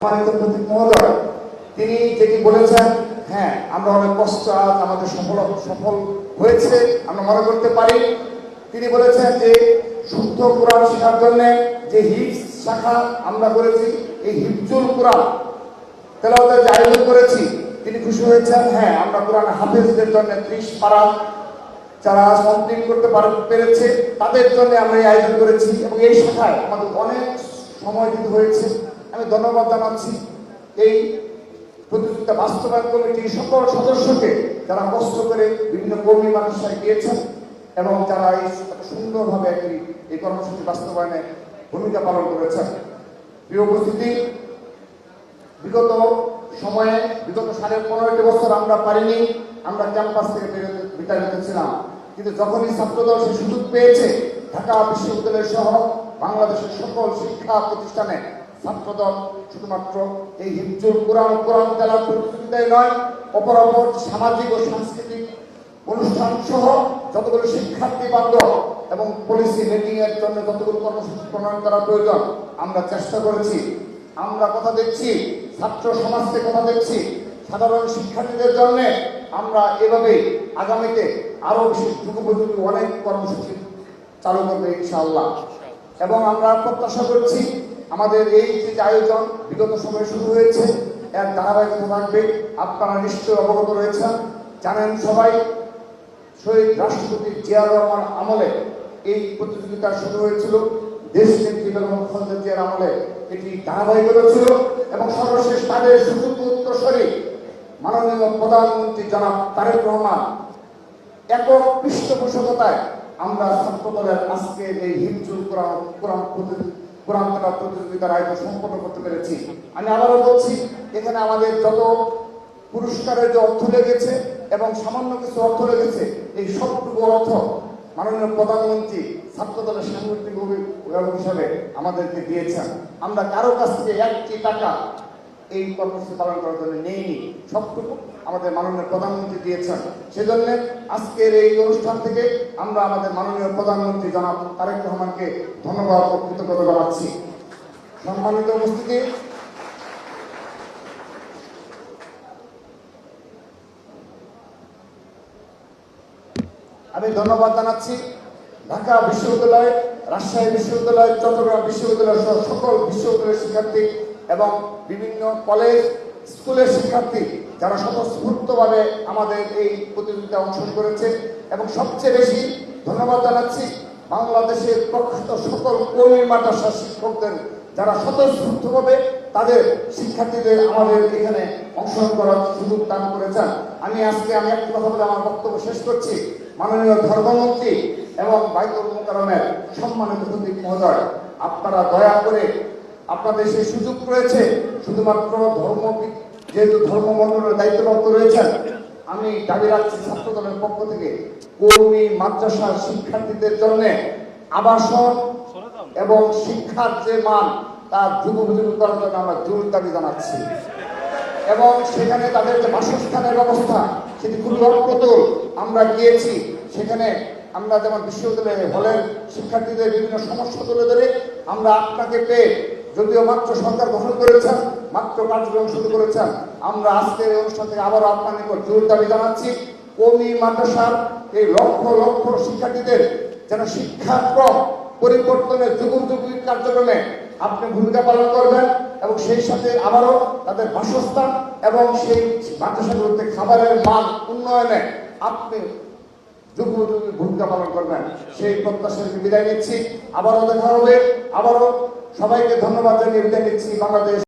মহোদয় তিনি যেটি বলেছেন, হ্যাঁ আমরা অনেক কষ্ট আজ আমাদের সফল হয়েছে আমরা মনে করতে পারি। তিনি বলেছেন যে শুদ্ধ কোরআন শেখার জন্য যে হিফজ শাখা আমরা করেছি, এই হিফজুল কোরআন তেলাওয়াতের যে আয়োজন করেছি, তিনি খুশি হয়েছেন। হ্যাঁ আমরা কোরআন হাফেজদের জন্য 30 পারা যারা কমপ্লিট করতে পেরেছে তাদের জন্য আমরা এই আয়োজন করেছি এবং এই শাখায় আমাদের অনেক সময় দিতে হয়েছে। আমি ধন্যবাদ জানাচ্ছি এই প্রতিযোগিতা বাস্তবায়ন কমিটির সকল সদস্যকে যারা কষ্ট করে বিভিন্ন কর্মী মানুষের গিয়েছেন এবং যারা এই সুন্দরভাবে এই কর্মসূচি বাস্তবায়নে ভূমিকা পালন করেছেন। প্রিয় উপস্থিতি, বিগত সময়ে বিগত 15.5 বছর আমরা পারিনি, আমরা ক্যাম্পাস থেকে বিতাড়িত ছিলাম, কিন্তু যখনই ছাত্রদল সে সুযোগ পেয়েছে ঢাকা বিশ্ববিদ্যালয় সহ বাংলাদেশের সকল শিক্ষা প্রতিষ্ঠানে ছাত্রদল শুধুমাত্র এই হিফজুল কোরআন তেলাওয়াত প্রতিযোগিতায় নয়, অপর সামাজিক ও সাংস্কৃতিক অনুষ্ঠান সহ যতগুলো শিক্ষার্থী বান্ধব এবং পলিসি মেকিং এর জন্য যতগুলো কর্মসূচি প্রণয়ন করা প্রয়োজন আমরা চেষ্টা করেছি। আমরা কথা দিচ্ছি, ছাত্র সমাজকে কথা দিচ্ছি, সাধারণ শিক্ষার্থীদের জন্য আমরা এভাবে আগামীতে আরো বেশি যুগোপযোগী অনেক কর্মসূচি চালু করবে ইনশাআল্লাহ। এবং আমরা প্রত্যাশা করছি আমাদের এই যে আয়োজন বিগত সময়ে শুরু হয়েছে এর ধারাবাহিকতা থাকবে। আপনারা নিশ্চয়ই অবগত রয়েছেন, জানেন সবাই, শহীদ রাষ্ট্রপতি জিয়াউর রহমান আমলে এই প্রতিযোগিতা শুরু হয়েছিল, দেশ নেত্রী বেগম খালেদা জিয়ার আমলে এটি ধারাবাহিকতা ছিল এবং সর্বশেষ তাদের সুযোগ্য উত্তরসূরি মাননীয় প্রধানমন্ত্রী জনাব তারেক রহমান একক পৃষ্ঠপোষকতায় আমরা ছাত্রদলের আজকের এই হিফজুল কোরআন তেলাওয়াত প্রতিযোগিতার আয়োজন সম্পন্ন করতে পেরেছি। আমি আবারও বলছি, এখানে আমাদের যত পুরস্কারের যে অর্থ লেগেছে এবং সামান্য কিছু অর্থ লেগেছে, এই সবটুকু অর্থ মাননীয় প্রধানমন্ত্রী ছাত্রদলের সাংগঠনিক অভিভাবক হিসাবে আমাদেরকে দিয়েছেন। আমরা কারো কাছ থেকে 1টি টাকা এই কর্মসূচি পালন করার জন্য নেইনি, সবটুকু আমাদের মাননীয় প্রধানমন্ত্রী দিয়েছেন। সেজন্য আজকের এই অনুষ্ঠান থেকে আমরা আমাদের মাননীয় প্রধানমন্ত্রী জনাব তারেক রহমানকে ধন্যবাদ ও কৃতজ্ঞতা জানাচ্ছি। সম্মানিত উপস্থিতি, আমি ধন্যবাদ জানাচ্ছি ঢাকা বিশ্ববিদ্যালয়, রাজশাহী বিশ্ববিদ্যালয়, চট্টগ্রাম বিশ্ববিদ্যালয় সহ সকল বিশ্ববিদ্যালয়ের শিক্ষার্থী এবং বিভিন্ন কলেজ স্কুলের শিক্ষার্থী যারা স্বতঃস্ফূর্তভাবে আমাদের এই প্রতিযোগিতায় অংশগ্রহণ করেছে। এবং সবচেয়ে বেশি ধন্যবাদ জানাচ্ছি বাংলাদেশের প্রখ্যাত সকল কর্মী মাদ্রাসা শিক্ষকদের যারা স্বতঃস্ফূর্তভাবে তাদের শিক্ষার্থীদের আমাদের এখানে অংশগ্রহণ করার সুযোগ দান করেছেন। আমি একটি কথা বলে আমার বক্তব্য শেষ করছি। মাননীয় ধর্মমন্ত্রী এবং বাইতুল মোকাররমের সম্মানিত খতিব মহোদয়, আপনারা দয়া করে আপনাদের সেই সুযোগ রয়েছে, শুধুমাত্র যেহেতু ধর্ম মন্ডলের দায়িত্বপ্রাপ্ত রয়েছেন, আমি দাবি রাখছি ছাত্রদলের পক্ষ থেকে কর্মী মাদ্রাসার শিক্ষার্থীদের জন্য আবাসন এবং শিক্ষার যে মান তার যুগোপযোগী করার জন্য আমরা জোর দাবি জানাচ্ছি। এবং সেখানে তাদের যে বাসস্থানের ব্যবস্থা সেটি খুবই অপ্রতুল। আমরা গিয়েছি, সেখানে আমরা যেমন বিশ্ববিদ্যালয়ে হলের শিক্ষার্থীদের বিভিন্ন সমস্যা তুলে ধরে আমরা আপনাকে পেয়ে, যদিও মাত্র সরকার গঠন করেছেন, মাত্র কার্যক্রম শুরু করেছেন, আমরা আজকের এই অনুষ্ঠান থেকে আবারও আপনার নিকট জোর দাবি জানাচ্ছি কওমি মাদ্রাসার এই লক্ষ লক্ষ শিক্ষার্থীদের যেন শিক্ষাক্রম পরিবর্তনের যুগোপযোগী কার্যক্রমে আপনি ভূমিকা পালন করবেন এবং সেই সাথে আবারও তাদের বাসস্থান এবং সেই মাদ্রাসাগুলোতে খাবারের মান উন্নয়নে আপনি যুগোপযোগী ভূমিকা পালন করবেন, সেই প্রত্যাশাকে বিদায় নিচ্ছি। আবারও দেখা হবে। আবারও সবাইকে ধন্যবাদ জানিয়ে বিদায় নিচ্ছি। বাংলাদেশ